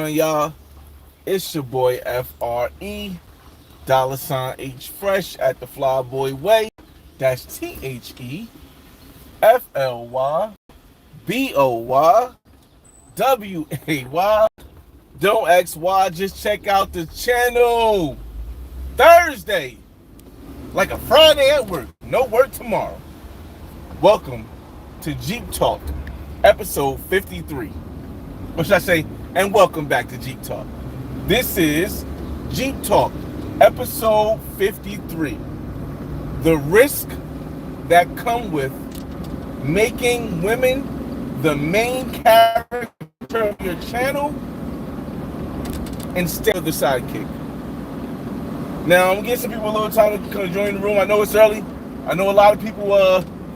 Y'all? It's your boy FRE, $H Fresh at the Flyboy Way. That's THEFLYBOYWAY. Don't ask why, just check out the channel. Thursday, like a Friday at work, no work tomorrow. Welcome to Jeep Talk, episode 53. What should I say? And welcome back to Jeep Talk. This is Jeep Talk, episode 53. The risk that come with making women the main character of your channel instead of the sidekick. Now, I'm getting some people a little time to kind of join the room. I know it's early. I know a lot of people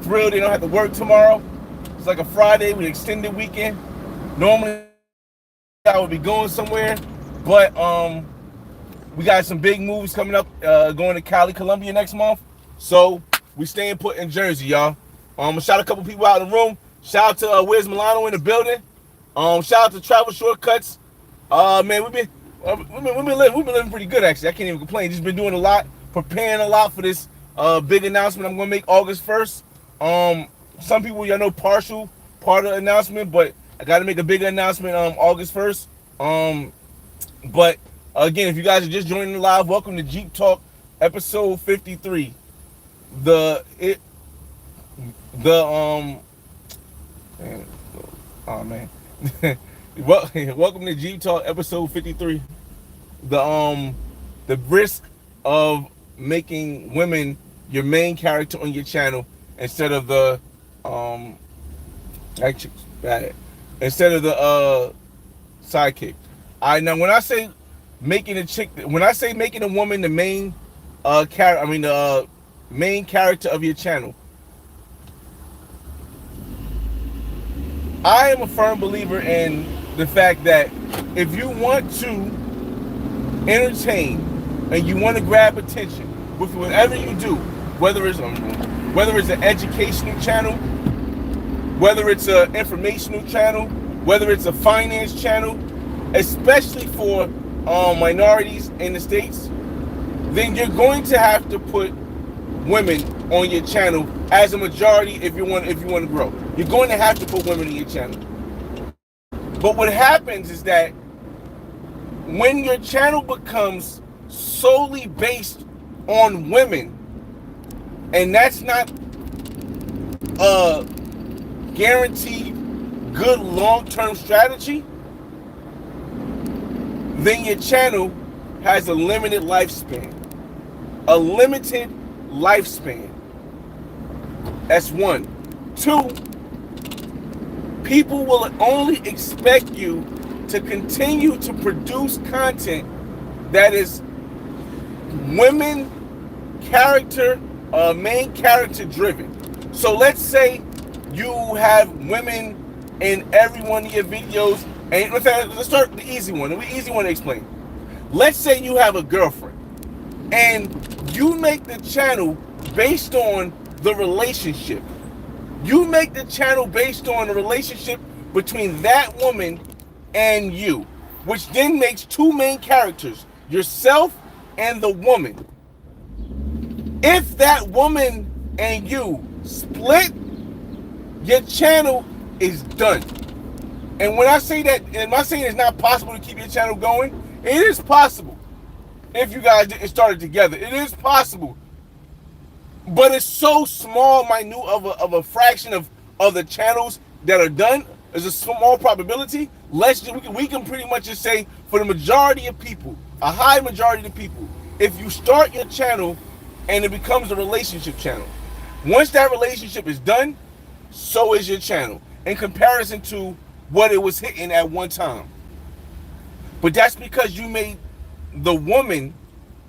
thrilled they don't have to work tomorrow. It's like a Friday with an extended weekend. Normally, I would be going somewhere, but we got some big moves coming up, going to Cali, Colombia next month. So we staying put in Jersey, y'all. I'm gonna shout a couple people out in the room. Shout out to Wiz Milano in the building. Shout out to Travel Shortcuts. Man, we've been living pretty good actually. I can't even complain. Just been doing a lot, preparing a lot for this big announcement I'm gonna make August 1st. Some people y'all know partial part of the announcement, but I got to make a bigger announcement August 1st. But again, if you guys are just joining the live, welcome to Jeep Talk, episode 53. Welcome to Jeep Talk, episode 53. The risk of making women your main character on your channel instead of the instead of the sidekick. Now when I say making a woman the main the main character of your channel, I am a firm believer in the fact that if you want to entertain and you want to grab attention with whatever you do, whether it's an educational channel, whether it's an informational channel, whether it's a finance channel, especially for minorities in the States, then you're going to have to put women on your channel as a majority if you want to grow. You're going to have to put women in your channel. But what happens is that when your channel becomes solely based on women, and that's not a guaranteed good long-term strategy, then your channel has a limited lifespan. A limited lifespan. That's one. Two, people will only expect you to continue to produce content that is women character, main character driven. So let's say you have women in every one of your videos, and in fact, let's start the easy one. The easy one to explain. Let's say you have a girlfriend, and you make the channel based on the relationship. You make the channel based on the relationship between that woman and you, which then makes two main characters, yourself and the woman. If that woman and you split, your channel is done. And when I say that, am I saying it's not possible to keep your channel going? It is possible. If you guys didn't start it together, it is possible. But it's so small, minute of a fraction of the channels that are done. There's a small probability. We can pretty much just say for the majority of people, a high majority of people, if you start your channel and it becomes a relationship channel, once that relationship is done, so is your channel in comparison to what it was hitting at one time. But that's because you made the woman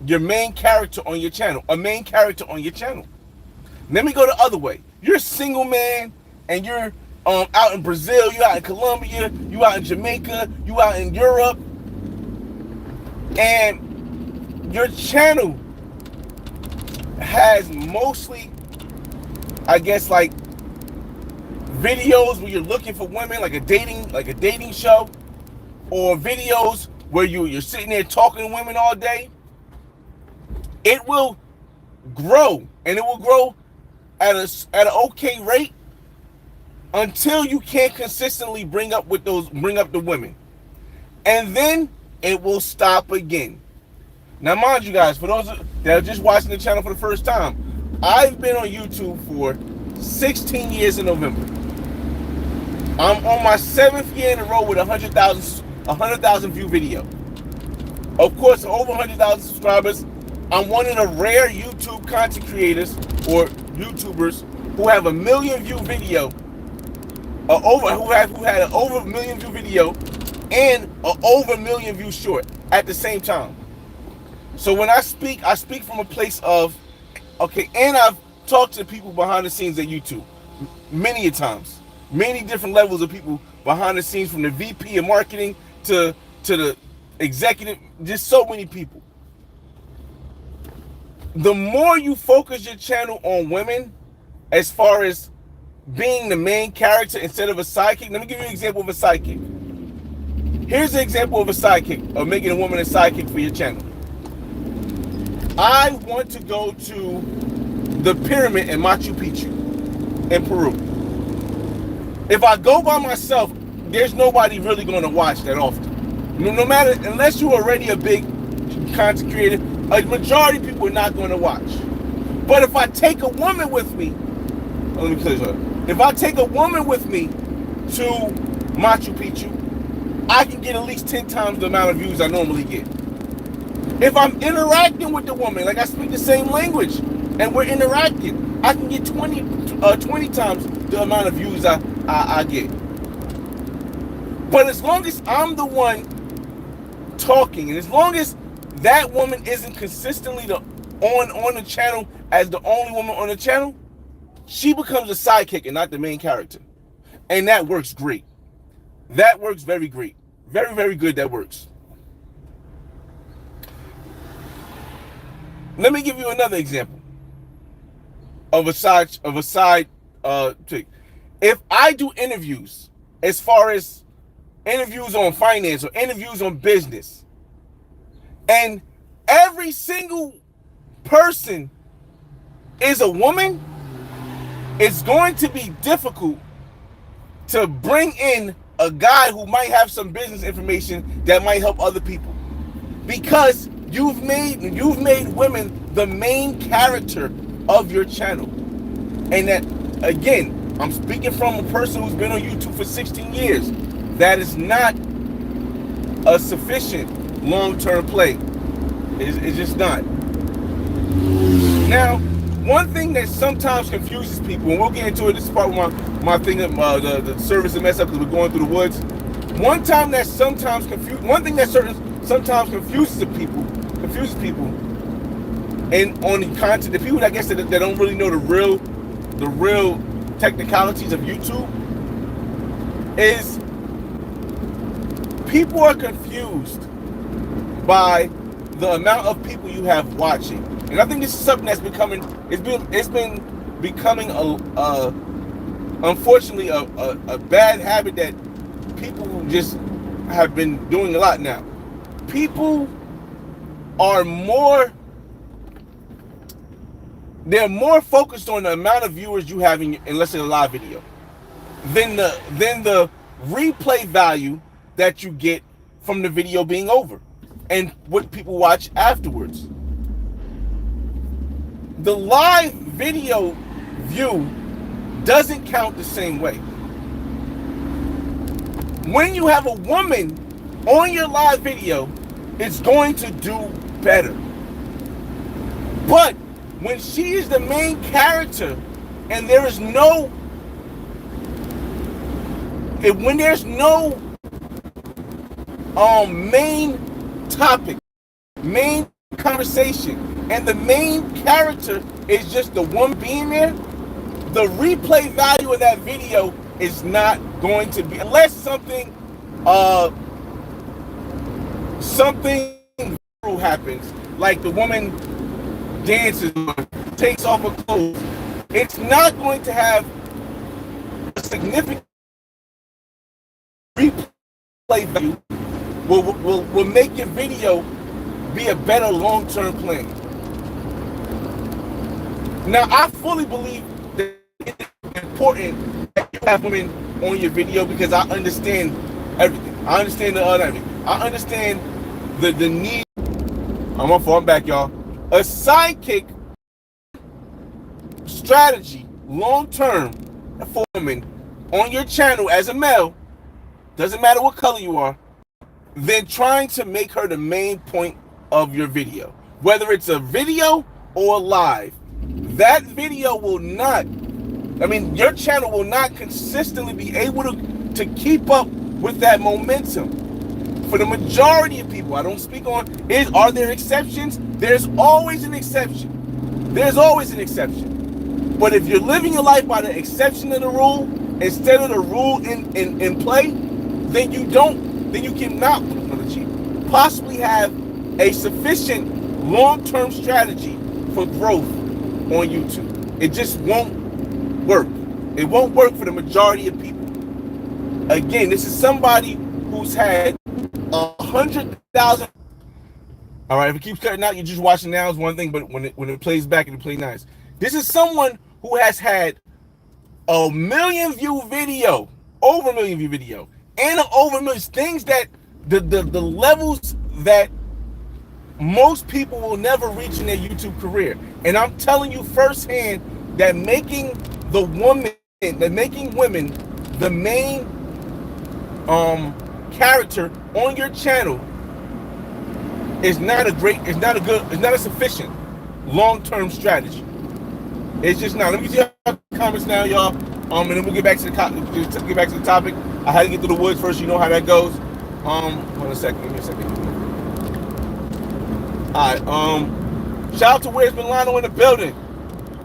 your main character on your channel, a main character on your channel. Let me go the other way. You're a single man and you're out in Brazil, you out in Colombia, you out in Jamaica, you out in Europe, and your channel has mostly, I guess, like videos where you're looking for women, like a dating show, or videos where you're sitting there talking to women all day, it will grow, and it will grow at an okay rate until you can't consistently bring up the women, and then it will stop again. Now, mind you guys, for those that are just watching the channel for the first time, I've been on YouTube for 16 years in November. I'm on my 7th year in a row with 100,000 view video. Of course, over 100,000 subscribers. I'm one of the rare YouTube content creators or YouTubers who have a million view video, who had an over a million view video and an over a million view short at the same time. So when I speak from a place of, okay, and I've talked to people behind the scenes at YouTube many a times, many different levels of people behind the scenes, from the VP of marketing to the executive, just so many people. The more you focus your channel on women, as far as being the main character instead of a sidekick. Let me give you an example of a sidekick. Here's an example of a sidekick, of making a woman a sidekick for your channel. I want to go to the pyramid in Machu Picchu in Peru. If I go by myself, there's nobody really going to watch that often. No matter, unless you're already a big content creator, a majority of people are not going to watch. But if I take a woman with me, let me clear this up. If I take a woman with me to Machu Picchu, I can get at least 10 times the amount of views I normally get. If I'm interacting with the woman, like I speak the same language, and we're interacting, I can get 20 times the amount of views I get. But as long as I'm the one talking, and as long as that woman isn't consistently on the channel as the only woman on the channel, she becomes a sidekick and not the main character. And that works great. That works very great. Very, very good, that works. Let me give you another example of a side trick. If I do interviews, as far as interviews on finance or interviews on business, and every single person is a woman, it's going to be difficult to bring in a guy who might have some business information that might help other people, because you've made women the main character of your channel. And that, again, I'm speaking from a person who's been on YouTube for 16 years. That is not a sufficient long-term play. It's just not. Now, one thing that sometimes confuses people, and we'll get into it, this is part of my thing, the service and mess up because we're going through the woods. One thing that sometimes confuses people, and on the content, the people that I guess that don't really know the real technicalities of YouTube, is people are confused by the amount of people you have watching. And I think this is something that's it's been becoming unfortunately a bad habit that people just have been doing a lot now. People are they're more focused on the amount of viewers you have in let's say a live video than the replay value that you get from the video being over and what people watch afterwards. The live video view doesn't count the same way. When you have a woman on your live video, it's going to do better. But when she is the main character and there's no main topic, main conversation, and the main character is just the woman being there, the replay value of that video is not going to be, unless something happens, like the woman dances or takes off her clothes. It's not going to have a significant replay value will make your video be a better long-term plan. Now, I fully believe that it's important that you have women on your video because I understand everything. I understand the other everything. I understand the need. I'm back, y'all. A sidekick strategy, long-term, for women on your channel as a male, doesn't matter what color you are, than trying to make her the main point of your video. Whether it's a video or live, that video will not, your channel will not consistently be able to keep up with that momentum. For the majority of people, I don't speak on, are there exceptions? There's always an exception. There's always an exception. But if you're living your life by the exception of the rule, instead of the rule in play, then you cannot possibly have a sufficient long-term strategy for growth on YouTube. It just won't work. It won't work for the majority of people. Again, this is somebody who's had 100,000. All right, if it keeps cutting out, you're just watching now is one thing, but when it plays back, it'll play nice. This is someone who has had a million view video, over a million view video, and over a million things that the levels that most people will never reach in their YouTube career. And I'm telling you firsthand that making women the main character on your channel is not a sufficient long-term strategy. It's just not. Let me see your comments now, y'all. And then we'll get back to the topic. I had to get through the woods first. You know how that goes. Hold on a second. Give me a second. All right. Shout out to Where's Milano in the building.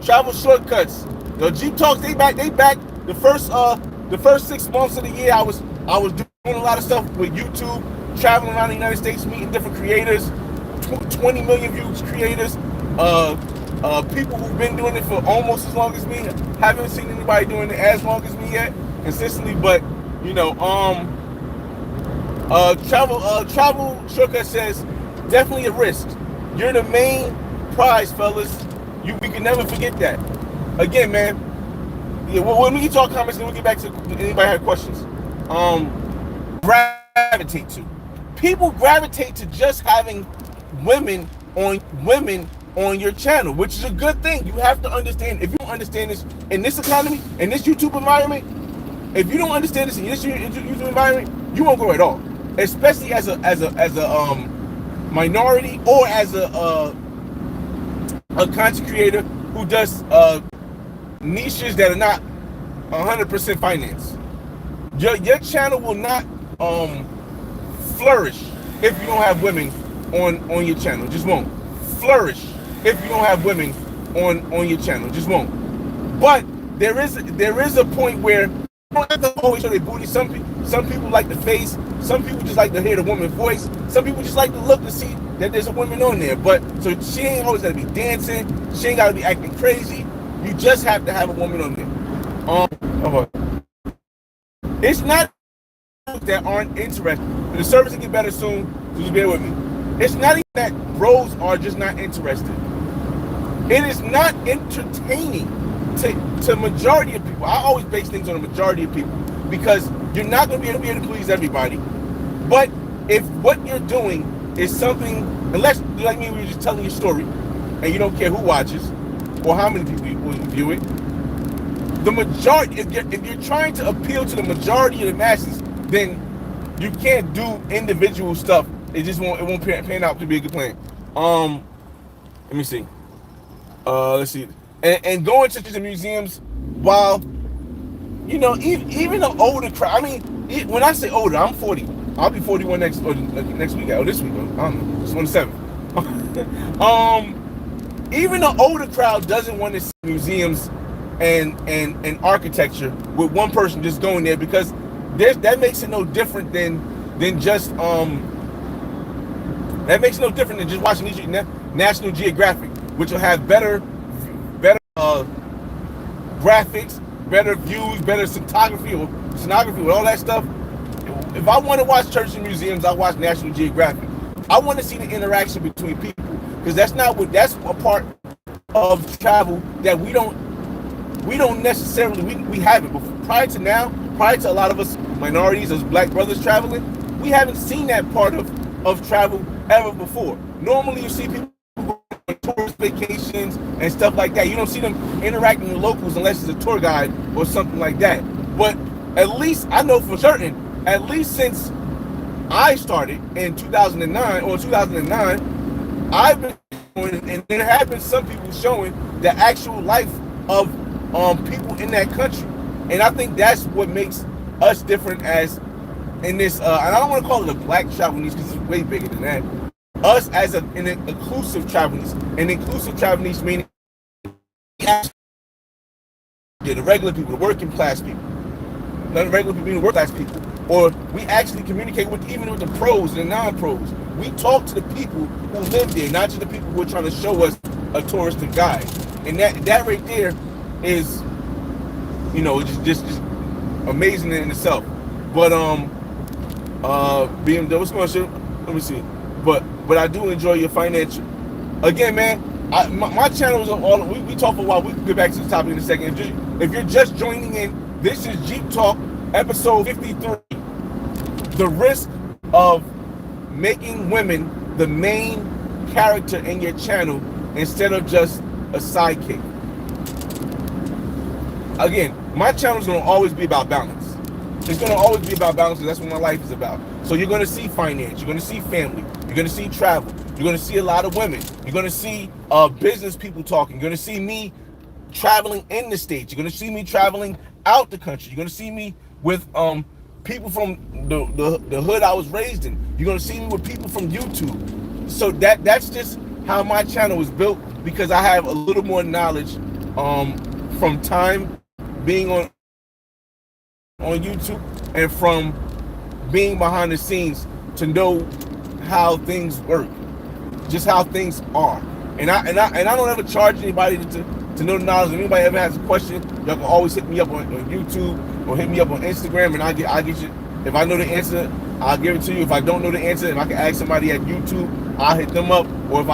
Travel shortcuts. The Jeep Talks. They back. The first 6 months of the year, I was doing a lot of stuff with YouTube, traveling around the United States, meeting different creators, 20 million views creators, people who've been doing it for almost as long as me. Haven't seen anybody doing it as long as me yet, consistently. But travel shortcut says definitely a risk. You're the main prize, fellas. We can never forget that. Again, man. Yeah, when we get to our comments, then we'll get back to anybody have questions. Gravitate to. People gravitate to just having women on your channel, which is a good thing. You have to understand. If you don't understand this in this economy, in this YouTube environment, if you don't understand this in this YouTube environment, you won't grow at all. Especially as a minority or as a content creator who does niches that are not 100% financed. Your channel will not flourish if you don't have women on your channel. Just won't flourish if you don't have women on your channel. Just won't. But there is a point where you don't have to always show their booty. Some people like the face. Some people just like to hear the woman's voice. Some people just like to look to see that there's a woman on there. But so she ain't always gotta be dancing. She ain't gotta be acting crazy. You just have to have a woman on there. It's not that aren't interested. The service will get better soon, so just bear with me. It's not even that bros are just not interested. It is not entertaining to majority of people. I always base things on the majority of people because you're not going to be able to please everybody. But if what you're doing is something, unless you're like me, we're just telling your story, and you don't care who watches or how many people view it, the majority, if you're trying to appeal to the majority of the masses, then you can't do individual stuff. It won't pan out to be a good plan. Let me see. Let's see. And going to the museums, while even the older crowd. I mean, when I say older, I'm 40. I'll be 41 next week. Or this week. I don't know. It's 27. Even the older crowd doesn't want to see museums and architecture with one person just going there because that makes it no different than just that makes it no different than just watching National Geographic, which will have better graphics, better views, better cinematography with all that stuff. if I want to watch churches and museums, I watch National Geographic. I want to see the interaction between people, because that's a part of travel that we don't necessarily, we haven't. But prior to a lot of us minorities, as black brothers traveling, we haven't seen that part of travel ever before. Normally you see people go on tourist vacations and stuff like that. You don't see them interacting with locals unless it's a tour guide or something like that. But at least I know for certain, at least since I started in 2009, I've been showing, and there have been some people showing the actual life of people in that country. And I think that's what makes us different as in this, and I don't want to call it a black travel niche because it's way bigger than that. Us as an inclusive travel niche. An inclusive travel niche meaning the regular people, the working class people. Not the regular people being the working class people. Or we actually communicate with even with the pros and the non-pros. We talk to the people who live there, not just the people who are trying to show us a touristic guide. And that right there is, just amazing in itself. But BMW, what's going on? Let me see. But I do enjoy your financial. Again, man, my channel is all. We talk for a while. We can get back to the topic in a second. If you're just joining in, this is Jeep Talk, episode 53. The risk of making women the main character in your channel instead of just a sidekick. Again, my channel is going to always be about balance. It's going to always be about balance, because that's what my life is about. So you're going to see finance, you're going to see family, you're going to see travel, you're going to see a lot of women, you're going to see business people talking, you're going to see me traveling in the States, you're going to see me traveling out the country, you're going to see me with people from the hood I was raised in, you're going to see me with people from YouTube. So that's just how my channel is built, because I have a little more knowledge from time being on YouTube and from being behind the scenes to know how things work, just how things are. And I don't ever charge anybody to know the knowledge. If anybody ever has a question, y'all can always hit me up on YouTube or hit me up on Instagram, and I'll get you. If I know the answer, I'll give it to you. If I don't know the answer, if I can ask somebody at YouTube, I'll hit them up. Or if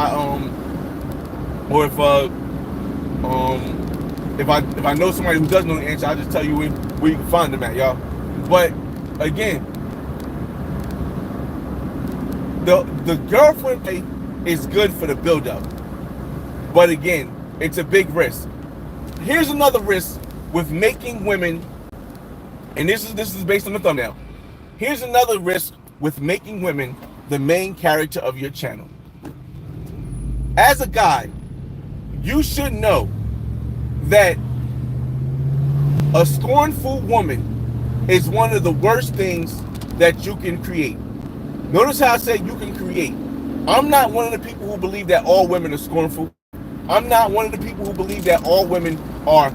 I know somebody who does know the answer, I'll just tell you where you can find them at, y'all. But again, the girlfriend pay is good for the build-up. But again, it's a big risk. Here's another risk with making women, and this is based on the thumbnail. Here's another risk with making women the main character of your channel. As a guy, you should know that a scornful woman is one of the worst things that you can create. Notice how I say you can create. I'm not one of the people who believe that all women are scornful. I'm not one of the people who believe that all women are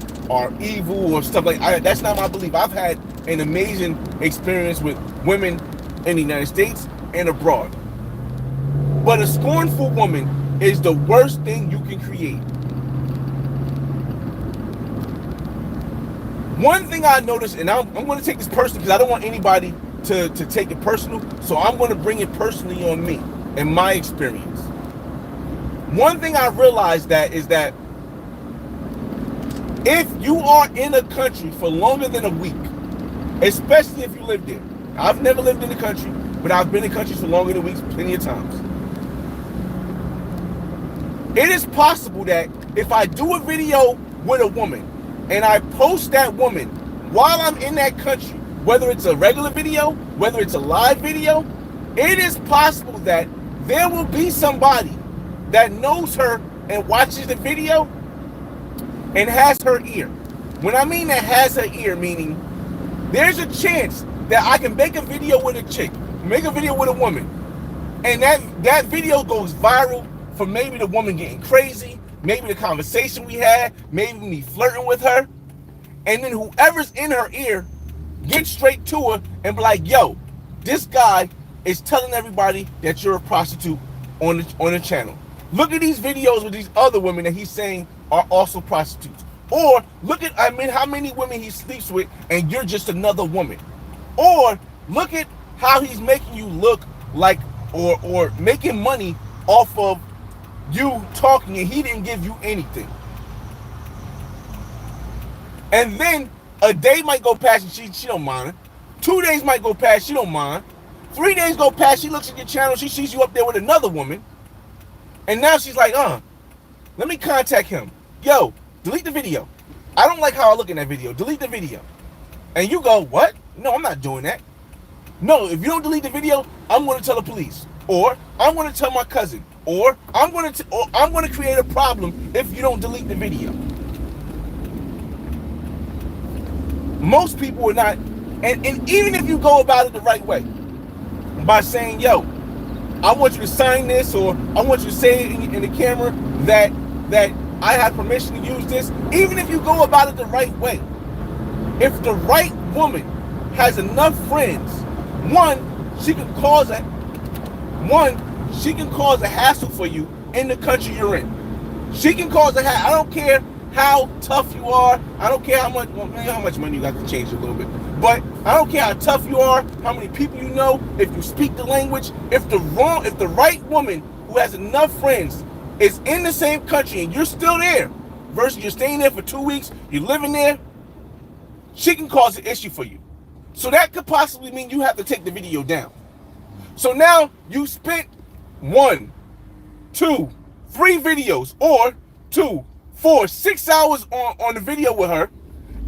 evil or stuff like that. That's not my belief. I've had an amazing experience with women in the United States and abroad. But a scornful woman is the worst thing you can create. One thing I noticed, and I'm going to take this personally because I don't want anybody to take it personal, so I'm going to bring it personally on me and my experience. One thing I realized is that if you are in a country for longer than a week, especially if you live there. I've never lived in the country, but I've been in countries for longer than weeks plenty of times. It is possible that if I do a video with a woman and I post that woman while I'm in that country, whether it's a regular video, whether it's a live video, it is possible that there will be somebody that knows her and watches the video and has her ear. When I mean that has her ear, meaning there's a chance that I can make a video with a chick, make a video with a woman, and that video goes viral for maybe the woman getting crazy, maybe the conversation we had, maybe me flirting with her, and then whoever's in her ear gets straight to her and be like, yo, this guy is telling everybody that you're a prostitute on the channel. Look at these videos with these other women that he's saying are also prostitutes. Or look at how many women he sleeps with and you're just another woman. Or look at how he's making you look like, or making money off of you talking, and he didn't give you anything. And then a day might go past and she don't mind. 2 days might go past, she don't mind. 3 days go past, she looks at your channel, she sees you up there with another woman, and now she's like, let me contact him. Yo, delete the video. I don't like how I look in that video. Delete the video. And you go, what? No, I'm not doing that. No, if you don't delete the video, I'm going to tell the police, or I'm going to tell my cousin, or I'm going to create a problem if you don't delete the video. Most people are not, and even if you go about it the right way, by saying, yo, I want you to sign this, or I want you to say it in the camera that I have permission to use this, even if you go about it the right way, if the right woman has enough friends, she can cause a hassle for you in the country you're in. She can cause a hassle. I don't care how tough you are. I don't care how much money you got to change a little bit. But I don't care how tough you are, how many people you know, if you speak the language, if the right woman who has enough friends is in the same country and you're still there, versus you're staying there for 2 weeks, you're living there, she can cause an issue for you. So that could possibly mean you have to take the video down. So now you spent 1, 2, 3 videos, or 2, 4, 6 hours on the video with her,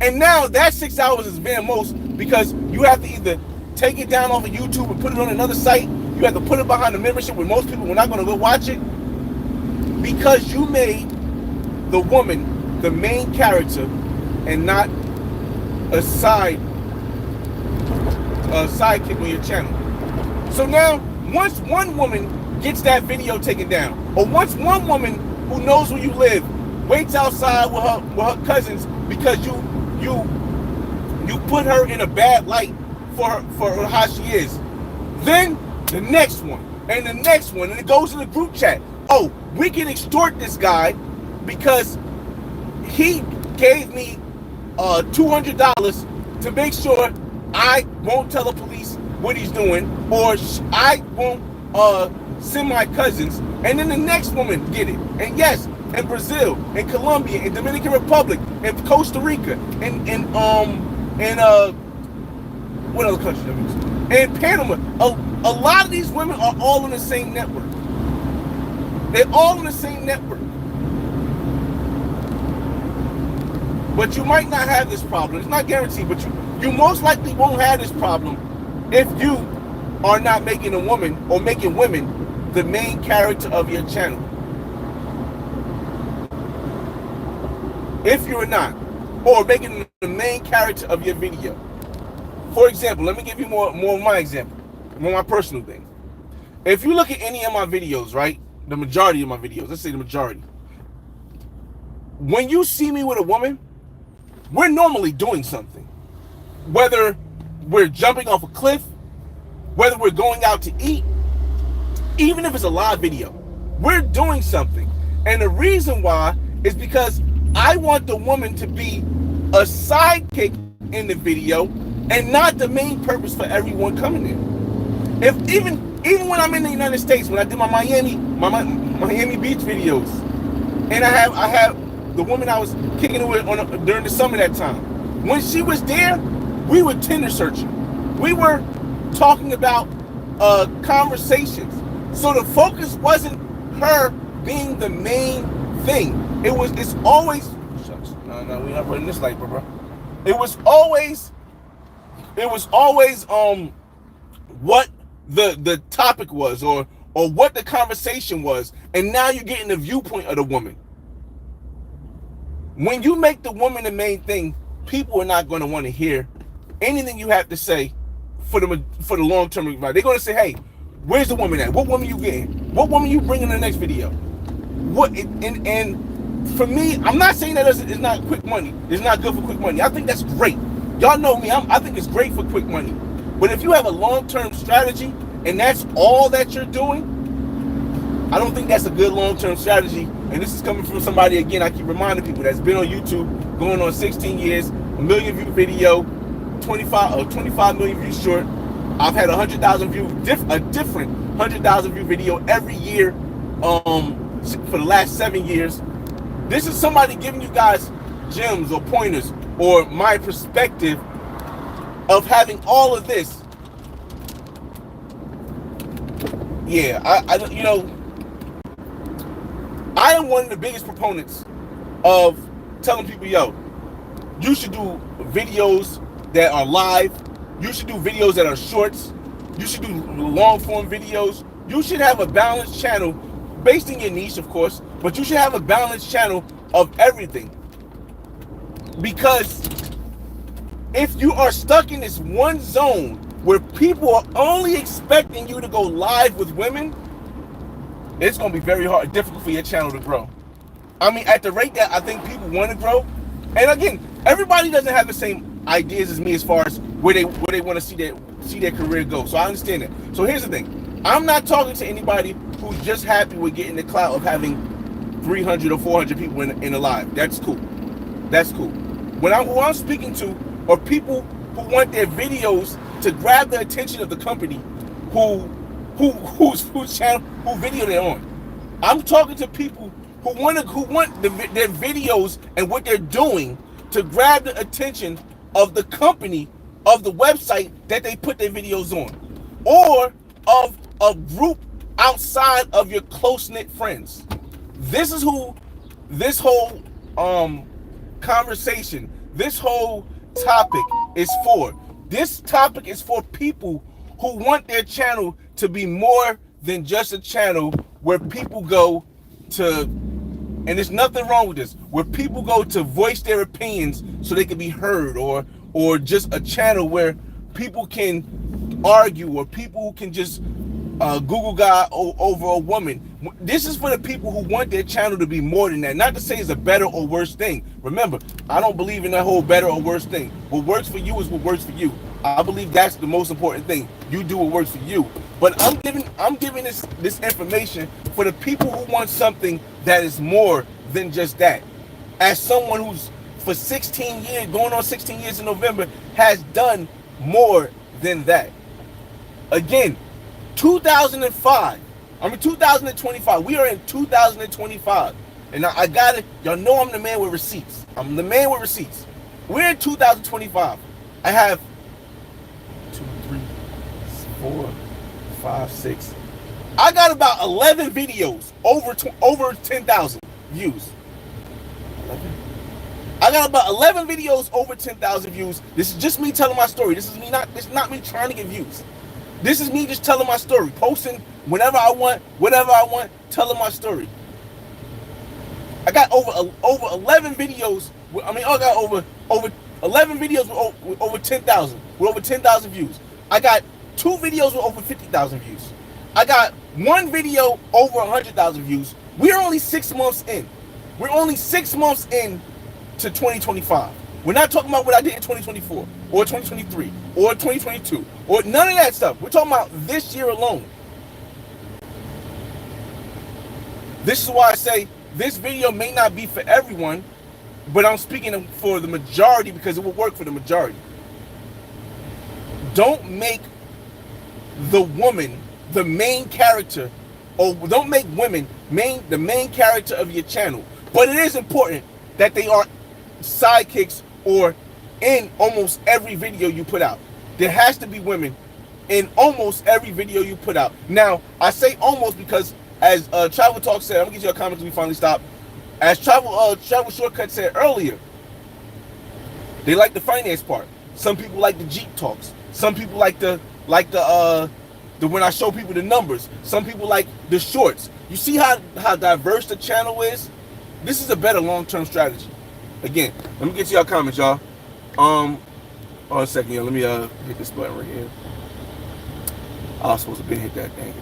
and now that 6 hours is very most, because you have to either take it down off of YouTube and put it on another site. You have to put it behind the membership where most people are not going to go watch it, because you made the woman the main character and not a sidekick on your channel. So now, once one woman gets that video taken down, or once one woman who knows where you live waits outside with her cousins because you put her in a bad light for how she is, then the next one and the next one, and it goes in the group chat. Oh, we can extort this guy because he gave me $200 to make sure I won't tell the police what he's doing, or I won't send my cousins. And then the next woman get it. And yes, in Brazil, in Colombia, in Dominican Republic, in Costa Rica, in what other country? In Panama. A lot of these women are all in the same network. They're all in the same network. But you might not have this problem. It's not guaranteed, but you most likely won't have this problem if you are not making a woman, or making women, the main character of your channel. If you're not, or making the main character of your video. For example, let me give you more of my example, more of my personal thing. If you look at any of my videos, right, the majority of my videos, let's say the majority, when you see me with a woman, we're normally doing something. Whether we're jumping off a cliff, whether we're going out to eat, even if it's a live video, we're doing something. And the reason why is because I want the woman to be a sidekick in the video and not the main purpose for everyone coming in. If even when I'm in the United States, when I did my Miami Beach videos, and I have the woman I was kicking it with during the summer that time, when she was there, we were Tinder searching. We were talking about conversations. So the focus wasn't her being the main thing. It's always, no, we're not putting this light, bro. It was always what the topic was, or what the conversation was, and now you're getting the viewpoint of the woman. When you make the woman the main thing, people are not going to want to hear anything you have to say for the long term advice. They're going to say, hey, where's the woman at? What woman you getting? What woman you bringing in the next video? And for me, I'm not saying that it's not quick money. It's not good for quick money. I think that's great. Y'all know me. I think it's great for quick money. But if you have a long-term strategy and that's all that you're doing, I don't think that's a good long-term strategy. And this is coming from somebody, again, I keep reminding people, that's been on YouTube going on 16 years, a million view video, 25 million views short. I've had 100,000 view, a different 100,000 view video every year for the last 7 years. This is somebody giving you guys gems or pointers or my perspective of having all of this. Yeah, I am one of the biggest proponents of telling people, yo, you should do videos that are live. You should do videos that are shorts. You should do long form videos. You should have a balanced channel based in your niche, of course, but you should have a balanced channel of everything. Because if you are stuck in this one zone where people are only expecting you to go live with women, it's going to be very hard, difficult for your channel to grow. I mean, at the rate that I think people want to grow, and again, everybody doesn't have the same ideas as me as far as where they want to see their career go. So I understand that. So here's the thing: I'm not talking to anybody who's just happy with getting the clout of having 300 or 400 people in a live. That's cool. That's cool. Who I'm speaking to are people who want their videos to grab the attention of the company whose channel, who video they're on. I'm talking to people who want their videos and what they're doing to grab the attention of the company, of the website that they put their videos on, or of a group outside of your close-knit friends. This is who this whole conversation, this whole topic is for. This topic is for people who want their channel to be more than just a channel where people go to, and there's nothing wrong with this, where people go to voice their opinions so they can be heard, or just a channel where people can argue, or people can just Google God over a woman. This is for the people who want their channel to be more than that. Not to say it's a better or worse thing. Remember, I don't believe in that whole better or worse thing. What works for you is what works for you. I believe that's the most important thing. You do what works for you. But I'm giving this information for the people who want something that is more than just that. As someone who's for 16 years, going on 16 years in November, has done more than that. Again, 2025. We are in 2025. And I got it. Y'all know I'm the man with receipts. I'm the man with receipts. We're in 2025. I have 2, 3, 4, 5, 6. I got about 11 videos over 10,000 views. 11. I got about 11 videos over 10,000 views. This is just me telling my story. This is not me trying to get views. This is me just telling my story, posting whenever I want, whatever I want, telling my story. I got over 11 videos. I got over 11 videos with over 10,000, with over 10,000 views. I got 2 videos with over 50,000 views. I got 1 video over 100,000 views. We're only 6 months in. We're only 6 months in to 2025. We're not talking about what I did in 2024 or 2023 or 2022 or none of that stuff. We're talking about this year alone. This is why I say this video may not be for everyone, but I'm speaking for the majority because it will work for the majority. Don't make the woman the main character, or don't make women the main character of your channel. But it is important that they are sidekicks or in almost every video you put out. There has to be women in almost every video you put out. Now, I say almost because, as Travel Talk said, I'm gonna get you a comment till we finally stop. As Travel Shortcut said earlier, they like the finance part. Some people like the Jeep talks. Some people like the when I show people the numbers. Some people like the shorts. You see how diverse the channel is? This is a better long-term strategy. Again, let me get to y'all comments, y'all. Hold on a second, y'all. Let me hit this button right here. I was supposed to hit that thing.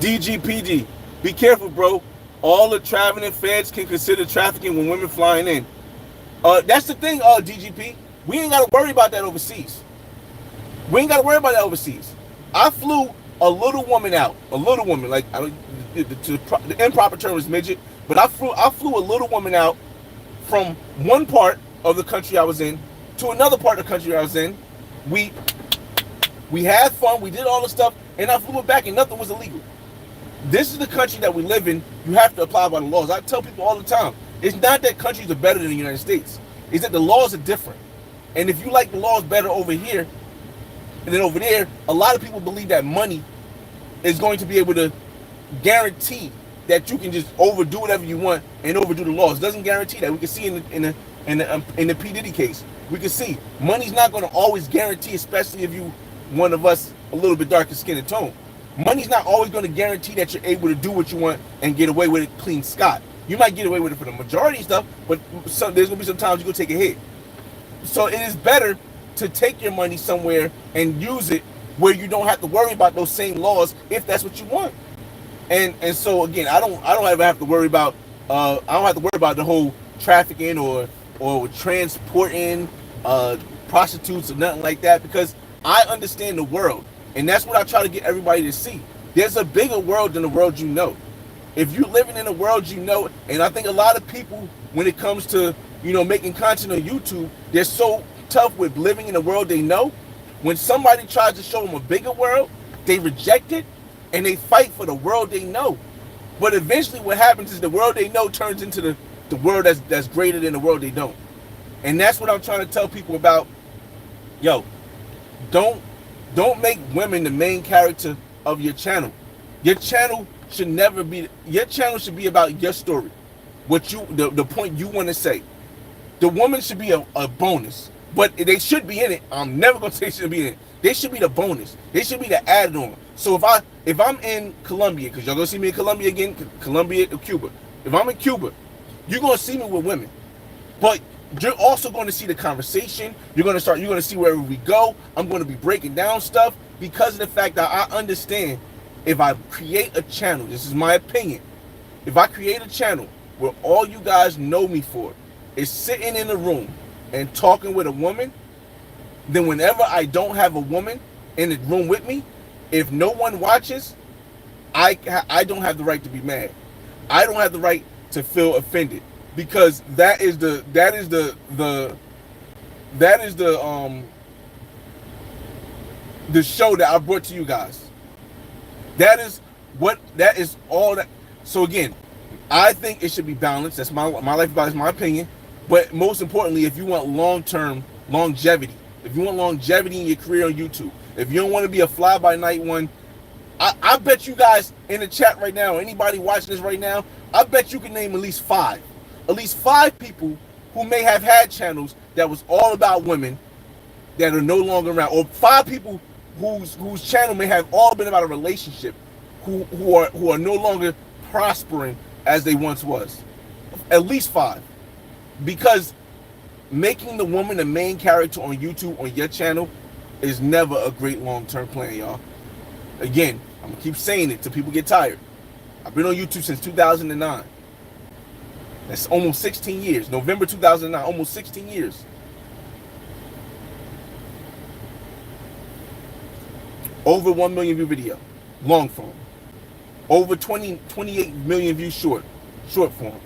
DGPD, be careful, bro. All the traveling feds can consider trafficking when women flying in. That's the thing, DGP. We ain't gotta worry about that overseas. I flew a little woman out. A little woman, like the improper term is midget. But I flew a little woman out from one part of the country I was in to another part of the country I was in We had fun, we did all the stuff, and I flew it back and nothing was illegal. This is the country that we live in. You have to apply by the laws. I tell people all the time, it's not that countries are better than the United States. It's that the laws are different. And if you like the laws better over here than over there, a lot of people believe that money is going to be able to guarantee that you can just overdo whatever you want and overdo the laws. It doesn't guarantee that. We can see in the P. Diddy case, we can see money's not going to always guarantee, especially if you one of us a little bit darker skin and tone. Money's not always going to guarantee that you're able to do what you want and get away with it clean scot. You might get away with it for the majority of stuff, but there's going to be some times you're going to take a hit. So it is better to take your money somewhere and use it where you don't have to worry about those same laws if that's what you want. And so again, I don't ever have to worry about the whole trafficking or transporting prostitutes or nothing like that, because I understand the world, and that's what I try to get everybody to see. There's a bigger world than the world you know. If you're living in a world you know, and I think a lot of people, when it comes to making content on YouTube, they're so tough with living in a world they know. When somebody tries to show them a bigger world, they reject it and they fight for the world they know. But eventually what happens is the world they know turns into the world that's greater than the world they don't. And that's what I'm trying to tell people about. Yo, don't make women the main character of your channel. Your channel should never be, your channel should be about your story. The point you want to say. The woman should be a bonus, but they should be in it. I'm never gonna say they should be in it. They should be the bonus. They should be the added on. So if I'm in Colombia, because y'all gonna see me in Colombia again, Colombia or Cuba. If I'm in Cuba, you're gonna see me with women, but you're also going to see the conversation. You're going to see wherever we go. I'm going to be breaking down stuff because of the fact that I understand if I create a channel, this is my opinion, if I create a channel where all you guys know me for is sitting in a room and talking with a woman, then whenever I don't have a woman in the room with me, if no one watches, I don't have the right to be mad. I don't have the right to feel offended. Because that is the show that I brought to you guys. That is all that. So again, I think it should be balanced. That's my life advice, my opinion. But most importantly, if you want long-term longevity, if you want longevity in your career on YouTube, if you don't want to be a fly-by-night one, I bet you guys in the chat right now, anybody watching this right now, I bet you can name at least five people who may have had channels that was all about women that are no longer around, or 5 people whose channel may have all been about a relationship who are no longer prospering as they once was. At least 5. Because making the woman the main character on YouTube on your channel is never a great long-term plan, y'all. Again, I'm gonna keep saying it till people get tired. I've been on YouTube since 2009. That's almost 16 years. November 2009, almost 16 years. Over 1 million view video, long form. Over 28 million view short form.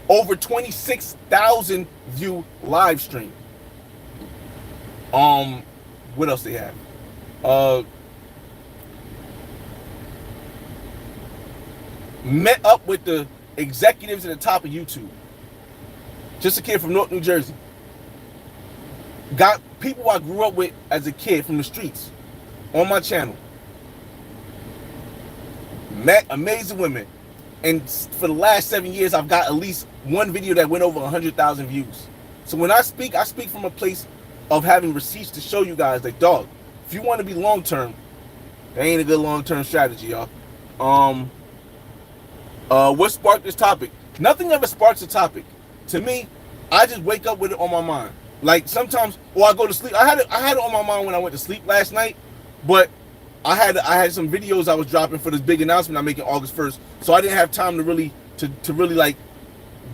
Over 26,000 view live stream. What else they have? Met up with the executives at the top of YouTube. Just a kid from North New Jersey. Got people I grew up with as a kid from the streets on my channel. Met amazing women. And for the last 7 years, I've got at least one video that went over 100,000 views. So when I speak from a place of having receipts to show you guys, like, dog, if you want to be long-term, that ain't a good long-term strategy, y'all. What sparked this topic? Nothing ever sparks a topic. To me, I just wake up with it on my mind. Like sometimes, or I go to sleep. I had it on my mind when I went to sleep last night, but I had some videos I was dropping for this big announcement I'm making August 1st, so I didn't have time to really like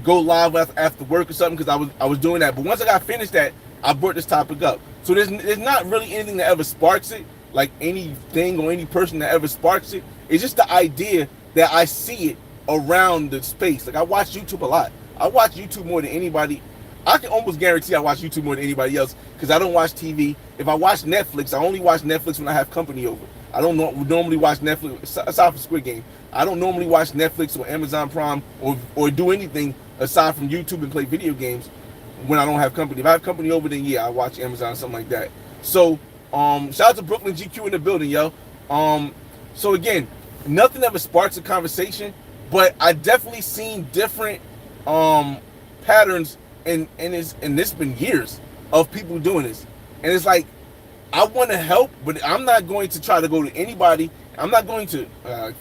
go live after work or something, because I was doing that. But once I got finished that, I brought this topic up. So there's not really anything that ever sparks it, like anything or any person that ever sparks it. It's just the idea that I see it around the space. Like I watch YouTube a lot. I watch YouTube more than anybody I can almost guarantee I watch YouTube more than anybody else because I don't watch TV. If I watch Netflix, I only watch Netflix when I have company over. I don't normally watch Netflix, aside from Squid Game. I don't normally watch Netflix or Amazon Prime or do anything aside from YouTube and play video games when I don't have company. If I have company over, then yeah, I watch Amazon, something like that. So, shout out to Brooklyn GQ in the building, yo. So again, nothing ever sparks a conversation, but I definitely seen different patterns, and this been years of people doing this, and it's like I want to help, but I'm not going to try to go to anybody. I'm not going to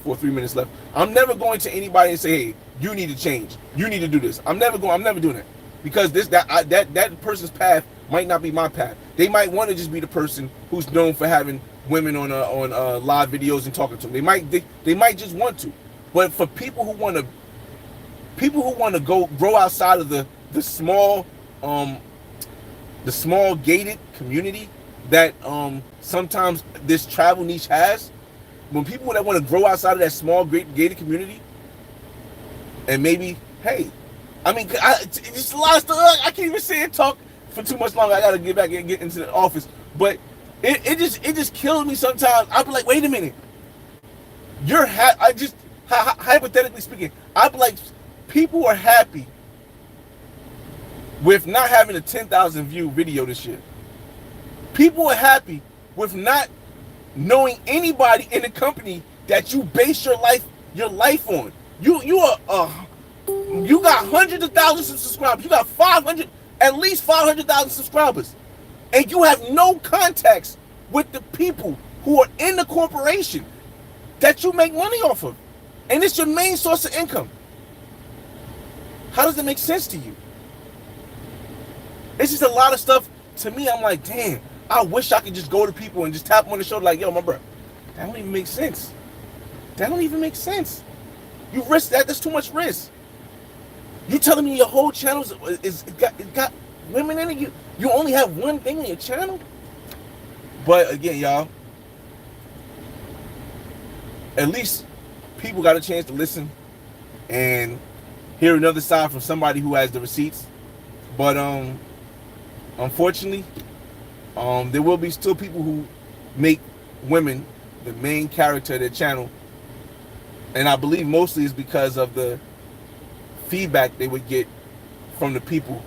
3 minutes left. I'm never going to anybody and say, hey, you need to change. You need to do this. I'm never doing it because that person's path might not be my path. They might want to just be the person who's known for having women on live videos and talking to them. They might just want to, but for people who want to grow outside of the small gated community that sometimes this travel niche has. When people that want to grow outside of that small gated community, and maybe, hey, I mean, just a lot of stuff. I can't even say and talk for too much longer. I gotta get back and get into the office, but it just kills me sometimes. I'll be like, wait a minute, hypothetically speaking, I'd be like, people are happy with not having a 10,000 view video this year. People are happy with not knowing anybody in the company that you base your life on. You got hundreds of thousands of subscribers. You got at least 500,000 subscribers, and you have no contacts with the people who are in the corporation that you make money off of, and it's your main source of income. How does it make sense to you? It's just a lot of stuff. To me, I'm like, damn, I wish I could just go to people and just tap them on the shoulder like, yo, my bro, that don't even make sense. That don't even make sense. You risk that. That's too much risk. You telling me your whole channel it got women in it? You only have one thing on your channel? But again, y'all, at least people got a chance to listen and hear another side from somebody who has the receipts. But unfortunately, there will be still people who make women the main character of their channel, and I believe mostly is because of the feedback they would get from the people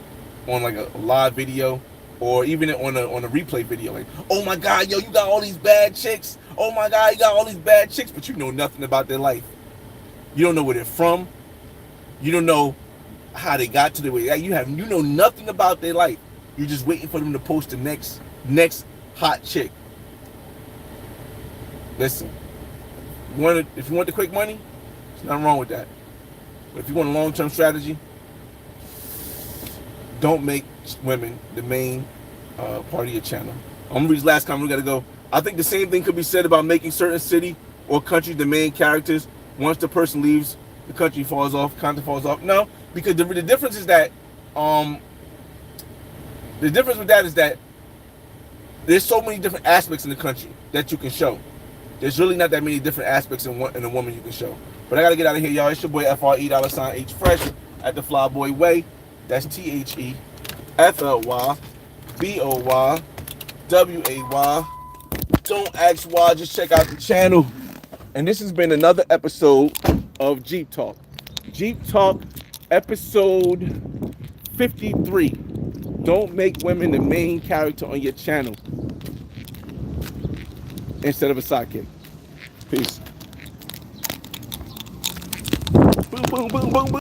on like a live video or even on a replay video. Like, oh my God, yo, you got all these bad chicks. Oh my God, you got all these bad chicks, but you know nothing about their life. You don't know where they're from. You don't know how they got to the way. You know nothing about their life. You're just waiting for them to post the next hot chick. Listen, if you want the quick money, there's nothing wrong with that. But if you want a long-term strategy, don't make women the main part of your channel. I'm gonna read this last comment. We gotta go. I think the same thing could be said about making certain city or country the main characters. Once the person leaves, the country falls off, content falls off. No, because the difference is that the difference with that is that there's so many different aspects in the country that you can show. There's really not that many different aspects in a woman you can show. But I gotta get out of here, y'all. It's your boy FRE$H Fresh at the Flyboy Way. That's THEFLYBOYWAY. Don't ask why, just check out the channel. And this has been another episode of Jeep Talk. Jeep Talk, episode 53. Don't make women the main character on your channel instead of a sidekick. Peace. Boom, boom, boom, boom, boom.